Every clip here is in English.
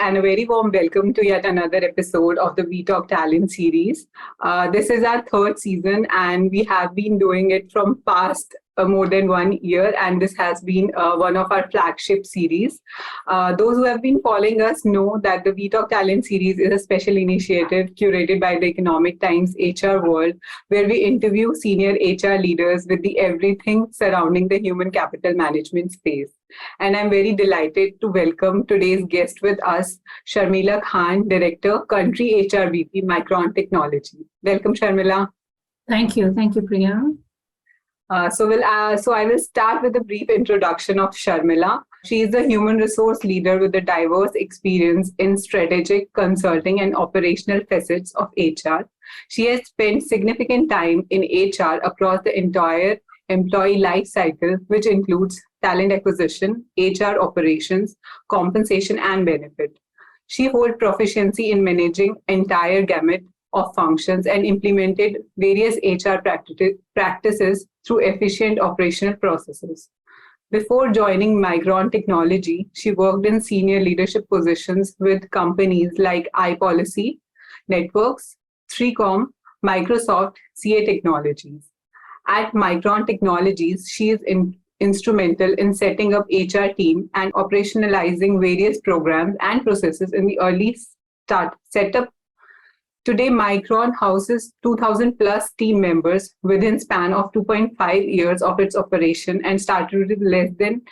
and a very warm welcome to yet another episode of the We Talk Talent series. This is our third season, and we have been doing it from past more than 1 year, and this has been one of our flagship series. Those who have been following us know that the We Talk Talent series is a special initiative curated by the Economic Times HRWorld, where we interview senior HR leaders with the everything surrounding the human capital management space. And I'm very delighted to welcome today's guest with us, Sharmila Khan, Director, Country HRBP, Micron Technology. Welcome, Sharmila. Thank you, Priya. So I will start with a brief introduction of Sharmila. She is a human resource leader with a diverse experience in strategic, consulting, and operational facets of HR. She has spent significant time in HR across the entire employee life cycle, which includes talent acquisition, HR operations, compensation, and benefit. She holds proficiency in managing entire gamut of functions and implemented various HR practices through efficient operational processes. Before joining Micron Technology, she worked in senior leadership positions with companies like iPolicy, Networks, 3Com, Microsoft, CA Technologies. At Micron Technologies, she is instrumental in setting up HR team and operationalizing various programs and processes in the early setup. Today, Micron houses 2,000 plus team members within span of 2.5 years of its operation and started with less than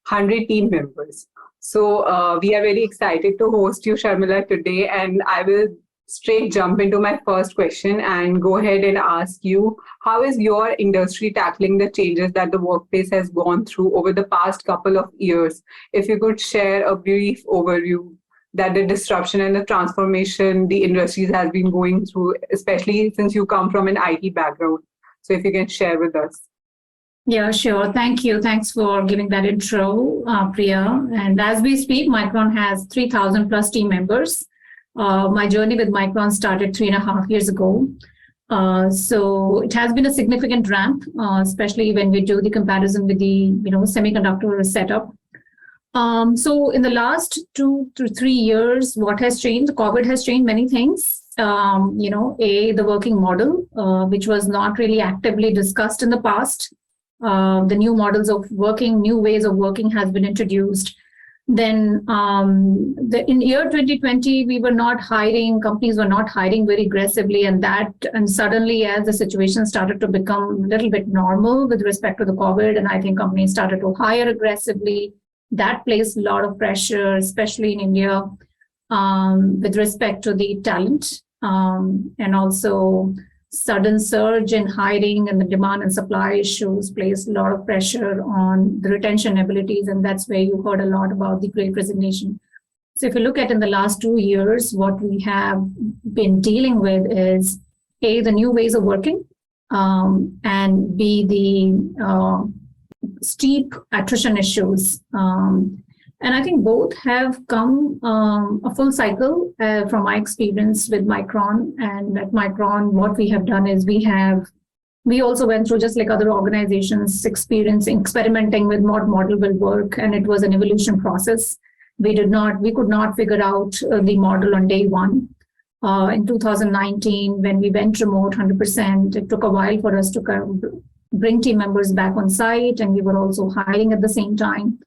100 team members. So we are very excited to host you, Sharmila, today, and I will straight jump into my first question and go ahead and ask you, how is your industry tackling the changes that the workplace has gone through over the past couple of years? If you could share a brief overview that the disruption and the transformation the industries has been going through, especially since you come from an IT background. So if you can share with us. Yeah, sure. Thank you. Thanks for giving that intro, Priya. And as we speak, Micron has 3,000 plus team members. My journey with Micron started 3.5 years ago. So it has been a significant ramp, especially when we do the comparison with the semiconductor setup. So in the last 2 to 3 years, what has changed? COVID has changed many things. The working model, which was not really actively discussed in the past. The new models of working, new ways of working has been introduced. Then in year 2020, we were not hiring, companies were not hiring very aggressively, and suddenly as the situation started to become a little bit normal with respect to the COVID, and I think companies started to hire aggressively. That placed a lot of pressure, especially in India, with respect to the talent, and also sudden surge in hiring and the demand and supply issues placed a lot of pressure on the retention abilities, and that's where you heard a lot about the Great Resignation. So if you look at in the last 2 years, what we have been dealing with is A, the new ways of working, and B, the steep attrition issues. And I think both have come a full cycle from my experience with Micron. And at Micron, what we have done is we also went through, just like other organizations, experimenting with what model will work. And it was an evolution process. We could not figure out the model on day one. In 2019, when we went remote 100%, it took a while for us to bring team members back on site, and we were also hiring at the same time.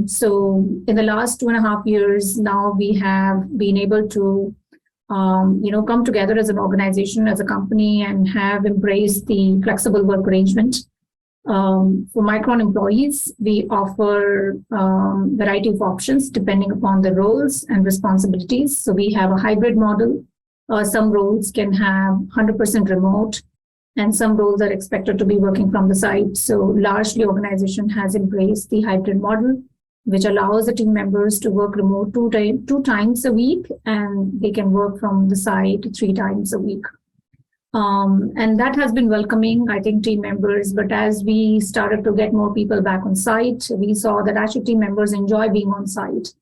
So in the last 2.5 years, now we have been able to, come together as an organization, as a company, and have embraced the flexible work arrangement. For Micron employees, we offer variety of options depending upon the roles and responsibilities. So we have a hybrid model. Some roles can have 100% remote, and some roles are expected to be working from the site. So largely, organization has embraced the hybrid model, which allows the team members to work remote two times a week, and they can work from the site 3 times a week. And that has been welcoming, I think, team members. But as we started to get more people back on site, we saw that actually team members enjoy being on site.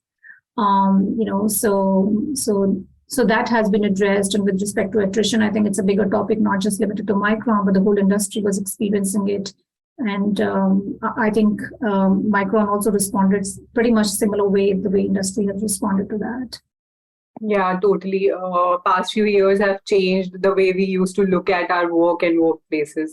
So that has been addressed. And with respect to attrition, I think it's a bigger topic, not just limited to Micron, but the whole industry was experiencing it. And I think Micron also responded pretty much similar way, the way industry has responded to that. Yeah, totally. Past few years have changed the way we used to look at our work and workplaces.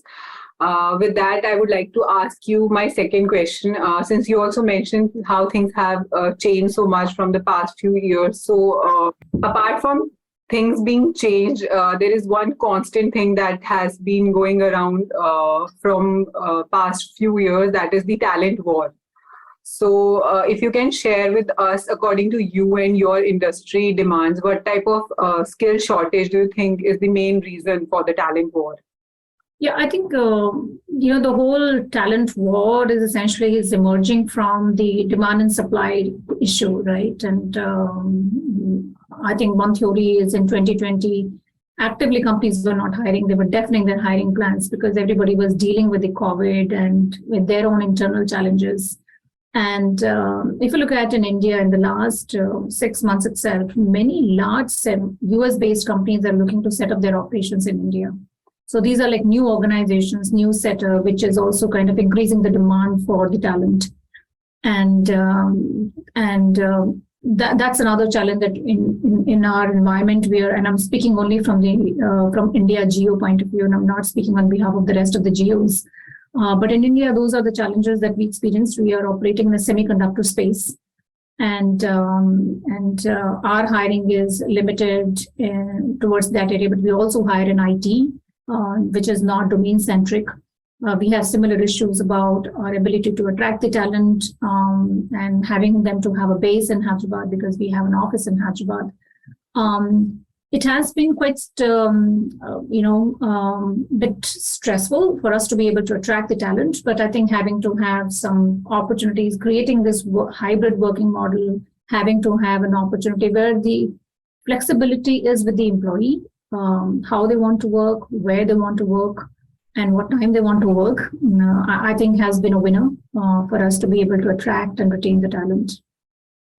With that, I would like to ask you my second question. Since you also mentioned how things have changed so much from the past few years. So, apart from things being changed, there is one constant thing that has been going around from past few years, that is the talent war. So, if you can share with us, according to you and your industry demands, what type of skill shortage do you think is the main reason for the talent war? Yeah, I think the whole talent war is emerging from the demand and supply issue, right? And I think one theory is in 2020, actively companies were not hiring; they were deafening their hiring plans because everybody was dealing with the COVID and with their own internal challenges. And if you look at in India in the last 6 months itself, many large US-based companies are looking to set up their operations in India. So these are like new organizations, new setup, which is also kind of increasing the demand for the talent. And that's another challenge that in our environment and I'm speaking only from India geo point of view, and I'm not speaking on behalf of the rest of the geos. But in India, those are the challenges that we experienced. We are operating in the semiconductor space, and our hiring is limited towards that area. But we also hire in IT, which is not domain centric. We have similar issues about our ability to attract the talent and having them to have a base in Hyderabad because we have an office in Hyderabad. It has been quite, bit stressful for us to be able to attract the talent, but I think having to have some opportunities, creating this hybrid working model, having to have an opportunity where the flexibility is with the employee, how they want to work, where they want to work, and what time they want to work, I think has been a winner for us to be able to attract and retain the talent.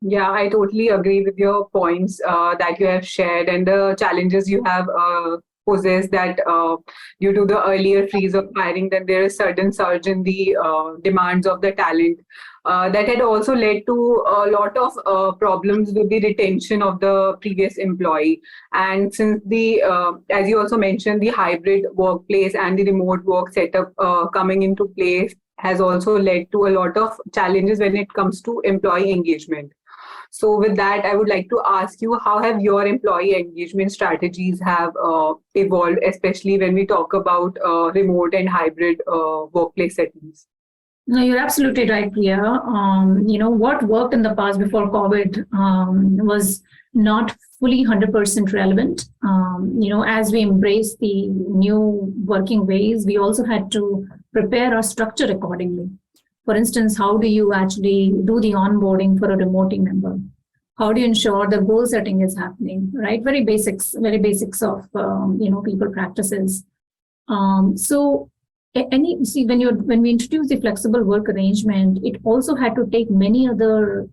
Yeah, I totally agree with your points that you have shared and the challenges you have possessed that due to the earlier freeze of hiring, that there is certain surge in the demands of the talent. That had also led to a lot of problems with the retention of the previous employee. And since as you also mentioned, the hybrid workplace and the remote work setup coming into place has also led to a lot of challenges when it comes to employee engagement. So with that, I would like to ask you, how have your employee engagement strategies have evolved, especially when we talk about remote and hybrid workplace settings? No, you're absolutely right, Priya. What worked in the past before COVID was not fully 100% relevant. As we embrace the new working ways, we also had to prepare our structure accordingly. For instance, how do you actually do the onboarding for a remote team member? How do you ensure the goal setting is happening, right? Very basics of, people practices. So when we introduced the flexible work arrangement, it also had to take many other,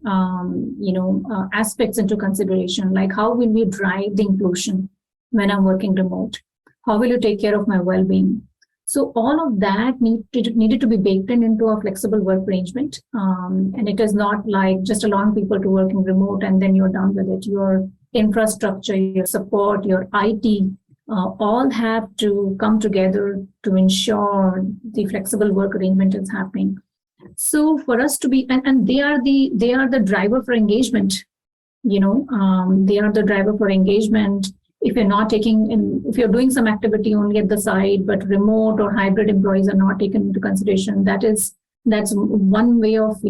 aspects into consideration, like how will we drive the inclusion when I'm working remote? How will you take care of my well-being? So all of that needed to be baked into a flexible work arrangement. And it is not like just allowing people to work in remote and then you're done with it. Your infrastructure, your support, your IT, all have to come together to ensure the flexible work arrangement is happening. So for us to be, and they are the driver for engagement. They are the driver for engagement. If you're doing some activity only at the side, but remote or hybrid employees are not taken into consideration, that's one way of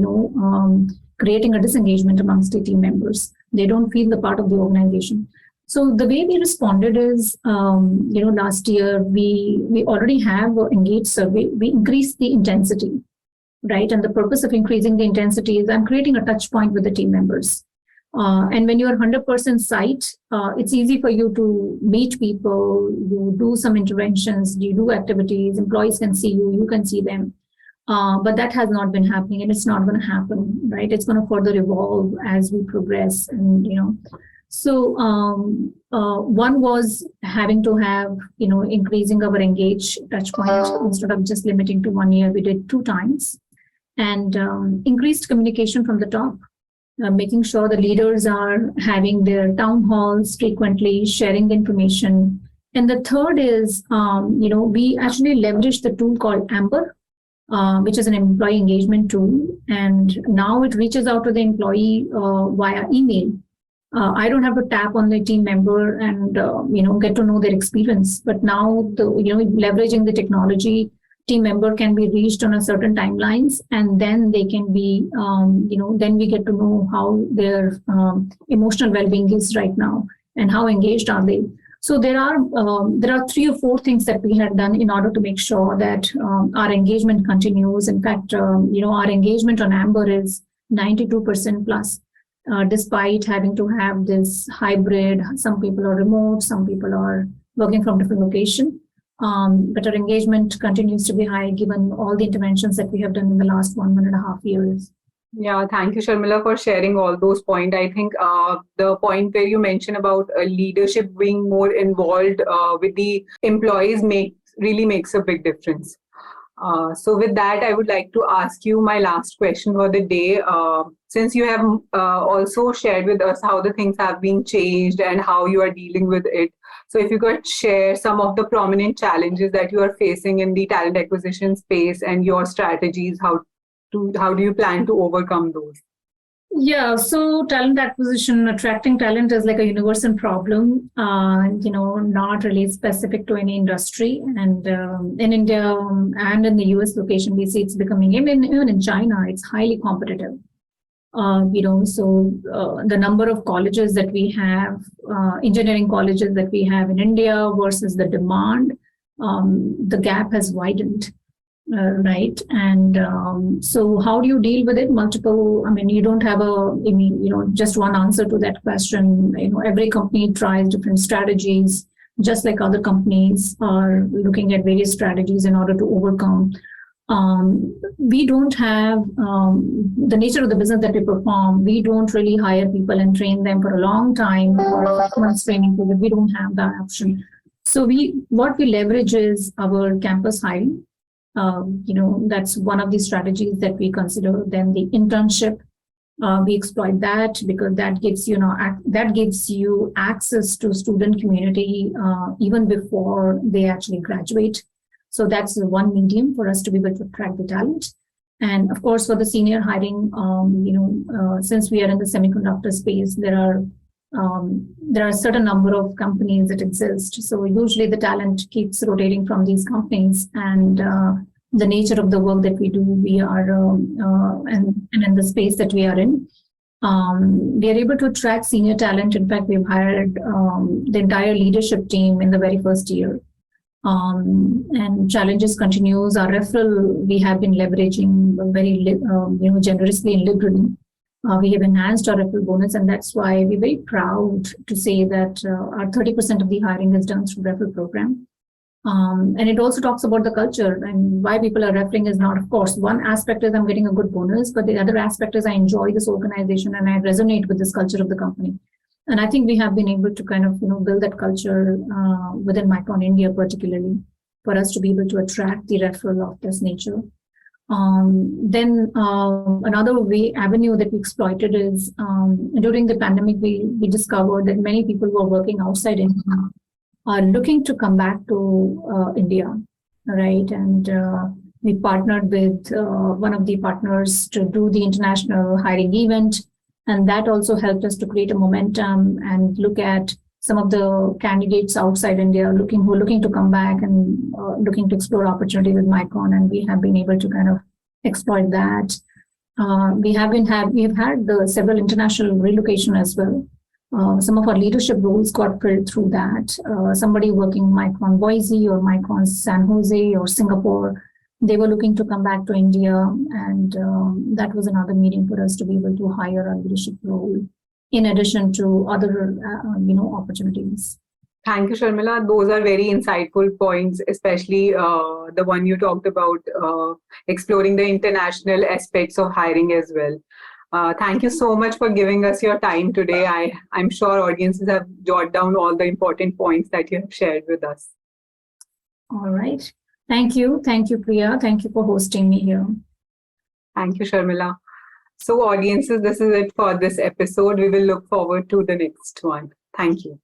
creating a disengagement amongst the team members. They don't feel the part of the organization. So the way we responded is, last year we already have an engaged survey. We increased the intensity, right? And the purpose of increasing the intensity is I'm creating a touch point with the team members. And when you're 100% site, it's easy for you to meet people, you do some interventions, you do activities, employees can see you, you can see them. But that has not been happening and it's not going to happen, right? It's going to further evolve as we progress. And, So one was having to have, increasing our engage touch point. Instead of just limiting to 1 year, we did 2 times. And increased communication from the top, making sure the leaders are having their town halls frequently, sharing the information. And the third is, we actually leveraged the tool called Amber, which is an employee engagement tool. And now it reaches out to the employee via email. I don't have to tap on the team member and, get to know their experience. But now, leveraging the technology, team member can be reached on a certain timelines, and then they can be, then we get to know how their emotional well-being is right now and how engaged are they. So there are 3 or 4 things that we had done in order to make sure that our engagement continues. In fact, our engagement on Amber is 92% plus. Despite having to have this hybrid, some people are remote, some people are working from different location. But our engagement continues to be high given all the interventions that we have done in the last 1.5 years. Yeah, thank you, Sharmila, for sharing all those points. I think the point where you mentioned about leadership being more involved with the employees really makes a big difference. So with that, I would like to ask you my last question for the day. Since you have also shared with us how the things have been changed and how you are dealing with it. So if you could share some of the prominent challenges that you are facing in the talent acquisition space and your strategies, how do you plan to overcome those? Yeah, so talent acquisition, attracting talent is like a universal problem, not really specific to any industry. And in India and in the US location, we see it's becoming, even in China, it's highly competitive. The number of colleges that we have, engineering colleges that we have in India versus the demand, the gap has widened. Right. And so how do you deal with it? You don't have just one answer to that question. Every company tries different strategies, just like other companies are looking at various strategies in order to overcome. We don't have the nature of the business that we perform. We don't really hire people and train them for a long time or a 5 months training period. We don't have that option. So what we leverage is our campus hiring. That's one of the strategies that we consider. Then the internship, we exploit that because that gives you access to student community even before they actually graduate. So that's one medium for us to be able to attract the talent. And of course, for the senior hiring, since we are in the semiconductor space, there are a certain number of companies that exist. So usually the talent keeps rotating from these companies, and the nature of the work that we do, we are, and in the space that we are in, we are able to attract senior talent. In fact, we've hired the entire leadership team in the very first year. And challenges continues. Our referral, we have been leveraging very, generously and liberally. We have enhanced our referral bonus, and that's why we're very proud to say that our 30% of the hiring is done through referral program. And it also talks about the culture, and why people are referring is not, of course, one aspect is I'm getting a good bonus, but the other aspect is I enjoy this organization and I resonate with this culture of the company. And I think we have been able to kind of, build that culture within Micron India, particularly for us to be able to attract the referral of this nature. Then another avenue that we exploited is during the pandemic, we discovered that many people who are working outside India are looking to come back to India, right? And we partnered with one of the partners to do the international hiring event. And that also helped us to create a momentum and look at some of the candidates outside India who are looking to come back and looking to explore opportunity with Micron. And we have been able to kind of exploit that. We have had several international relocation as well. Some of our leadership roles got filled through that. Somebody working Micron Boise or Micron San Jose or Singapore, they were looking to come back to India, and that was another medium for us to be able to hire a leadership role in addition to other opportunities. Thank you, Sharmila. Those are very insightful points, especially the one you talked about exploring the international aspects of hiring as well. Thank you so much for giving us your time today. I'm sure audiences have jotted down all the important points that you have shared with us. All right. Thank you. Thank you, Priya. Thank you for hosting me here. Thank you, Sharmila. So audiences, this is it for this episode. We will look forward to the next one. Thank you.